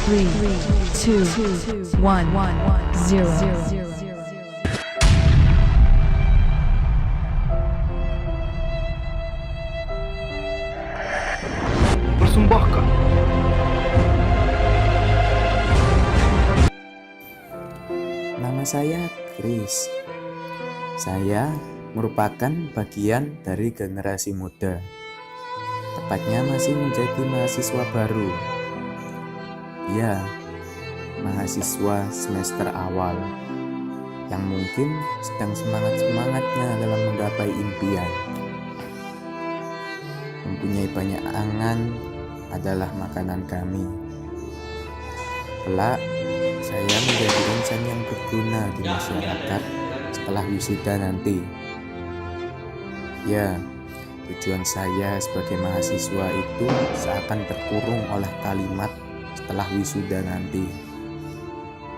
3, 2, 1, 0. Persembahkan. Nama saya Chris. Saya merupakan bagian dari generasi muda. Tepatnya masih menjadi mahasiswa baru. Ya, mahasiswa semester awal yang mungkin sedang semangat-semangatnya dalam menggapai impian. Mempunyai banyak angan adalah makanan kami. Kelak, saya menjadi insan yang berguna di masyarakat setelah wisuda nanti. Ya, tujuan saya sebagai mahasiswa itu seakan terkurung oleh kalimat setelah wisuda nanti.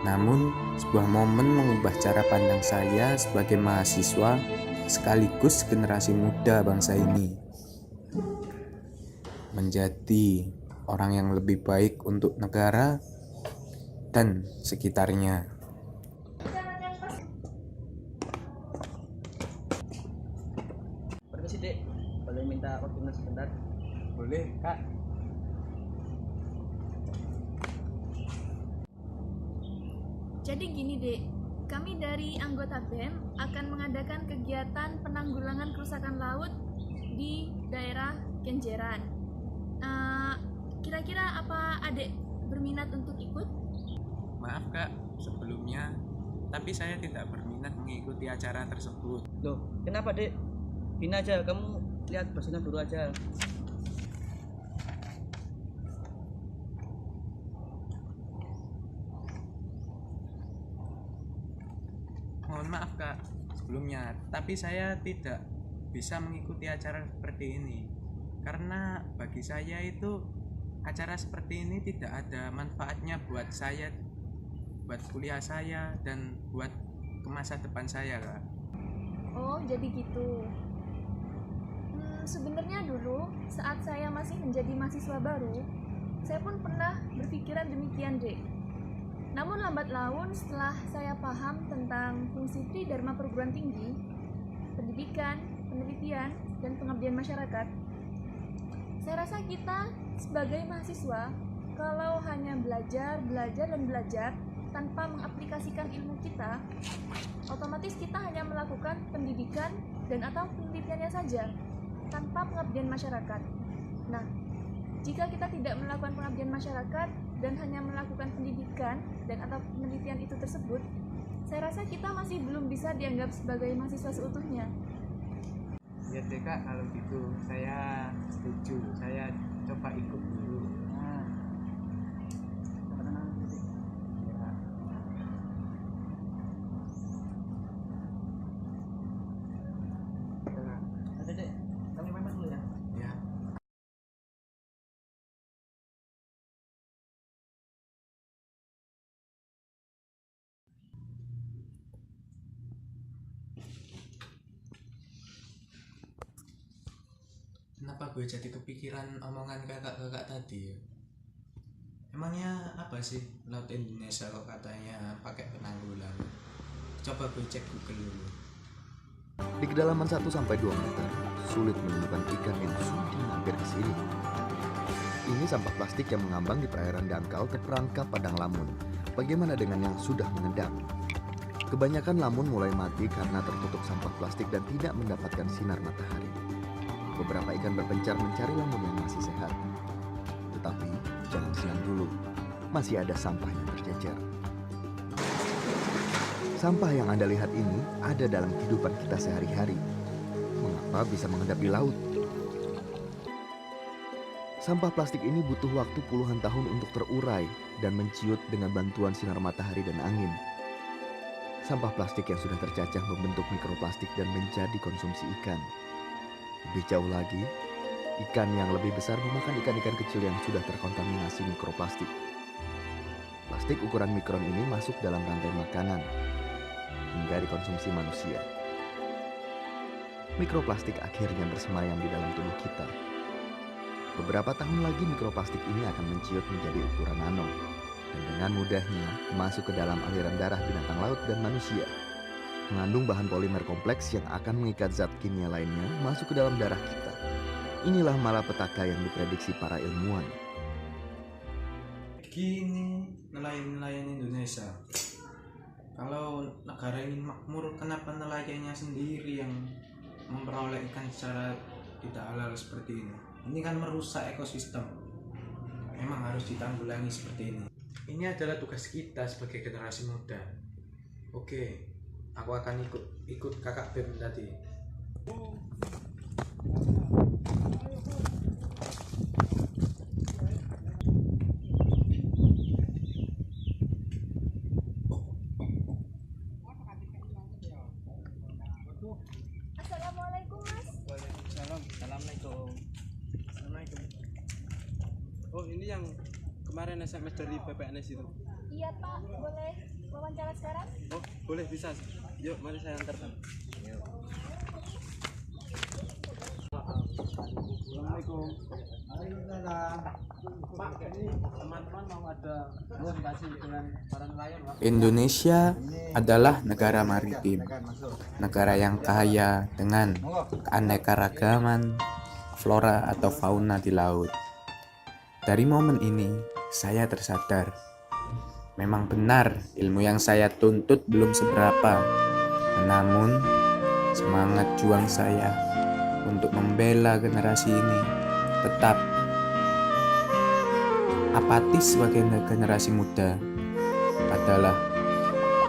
Namun, sebuah momen mengubah cara pandang saya sebagai mahasiswa sekaligus generasi muda bangsa ini. Menjadi orang yang lebih baik untuk negara dan sekitarnya. Permisi dek, boleh minta waktunya sebentar? Boleh, Kak. Jadi gini dek, kami dari anggota BEM akan mengadakan kegiatan penanggulangan kerusakan laut di daerah Kenjeran. Kira-kira apa adek berminat untuk ikut? Maaf Kak, sebelumnya, tapi saya tidak berminat mengikuti acara tersebut. Loh, kenapa dek? Gini aja, kamu lihat bersenam dulu aja. Mohon maaf Kak, sebelumnya, tapi saya tidak bisa mengikuti acara seperti ini. Karena bagi saya itu acara seperti ini tidak ada manfaatnya buat saya, buat kuliah saya, dan buat ke masa depan saya Kak. Oh, jadi gitu. Sebenarnya dulu saat saya masih menjadi mahasiswa baru, saya pun pernah berpikiran demikian dek. Namun lambat laun setelah saya paham tentang fungsi Tridharma perguruan tinggi, pendidikan, penelitian, dan pengabdian masyarakat, saya rasa kita sebagai mahasiswa kalau hanya belajar dan belajar tanpa mengaplikasikan ilmu kita, otomatis kita hanya melakukan pendidikan dan atau penelitiannya saja tanpa pengabdian masyarakat. Nah, jika kita tidak melakukan pengabdian masyarakat dan hanya melakukan pendidikan dan atau penelitian itu tersebut, saya rasa kita masih belum bisa dianggap sebagai mahasiswa seutuhnya. Ya deh Kak, kalau gitu saya setuju, saya coba ikut dulu. Nah, tenang. Ya. Ada dek, kami main dulu ya. Ya. Kenapa gue jadi kepikiran omongan kakak-kakak tadi ya? Emangnya apa sih Laut Indonesia kok katanya pakai penanggulangan? Coba gue cek Google dulu. Di kedalaman 1-2 meter, sulit menemukan ikan yang sudi mampir ke sini. Ini sampah plastik yang mengambang di perairan dangkal terperangkap padang lamun. Bagaimana dengan yang sudah mengendap? Kebanyakan lamun mulai mati karena tertutup sampah plastik dan tidak mendapatkan sinar matahari. Beberapa ikan berpencar mencari lamun yang masih sehat. Tetapi jangan senang dulu, masih ada sampah yang tercecer. Sampah yang Anda lihat ini ada dalam kehidupan kita sehari-hari. Mengapa bisa mengendap di laut? Sampah plastik ini butuh waktu puluhan tahun untuk terurai dan menciut dengan bantuan sinar matahari dan angin. Sampah plastik yang sudah tercacah membentuk mikroplastik dan menjadi konsumsi ikan. Lebih jauh lagi, ikan yang lebih besar memakan ikan-ikan kecil yang sudah terkontaminasi mikroplastik. Plastik ukuran mikron ini masuk dalam rantai makanan hingga dikonsumsi manusia. Mikroplastik akhirnya bersemayam di dalam tubuh kita. Beberapa tahun lagi mikroplastik ini akan menciut menjadi ukuran nano. dan dengan mudahnya masuk ke dalam aliran darah binatang laut dan manusia. Mengandung bahan polimer kompleks yang akan mengikat zat kimia lainnya masuk ke dalam darah kita. Inilah malapetaka yang diprediksi para ilmuwan. Gini nelayan-nelayan Indonesia. Kalau negara ini makmur, kenapa nelayannya sendiri yang memperoleh ikan secara tidak halal seperti ini? Ini kan merusak ekosistem. Memang harus ditanggulangi seperti ini. Ini adalah tugas kita sebagai generasi muda. Oke, aku akan ikut kakak BEM tadi. Assalamualaikum Mas. Waalaikumsalam. Assalamualaikum. Assalamualaikum. Oh, ini yang kemarin SMS dari PPNS itu. Iya Pak, boleh wawancara sekarang? Oh, boleh, bisa. Yuk, mari saya antarkan. Assalamualaikum. Waalaikumsalam. Pak, ini teman-teman mau ada presentasi dengan para nelayan, Pak. Indonesia adalah negara maritim, negara yang kaya dengan keanekaragaman flora atau fauna di laut. Dari momen ini, saya tersadar, memang benar ilmu yang saya tuntut belum seberapa, namun semangat juang saya untuk membela generasi ini tetap. Apatis sebagai generasi muda adalah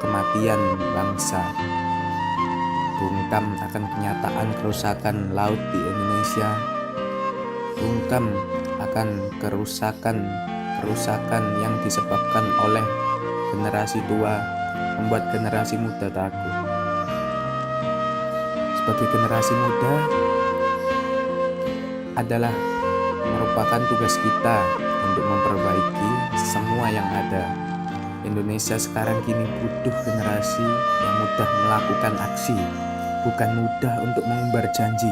kematian bangsa. Bungkam akan kenyataan kerusakan laut di Indonesia. Bungkam akan kerusakan yang disebabkan oleh generasi tua, membuat generasi muda takut. Sebagai generasi muda adalah merupakan tugas kita untuk memperbaiki semua yang ada. Indonesia sekarang kini butuh generasi yang mudah melakukan aksi, bukan mudah untuk mengumbar janji.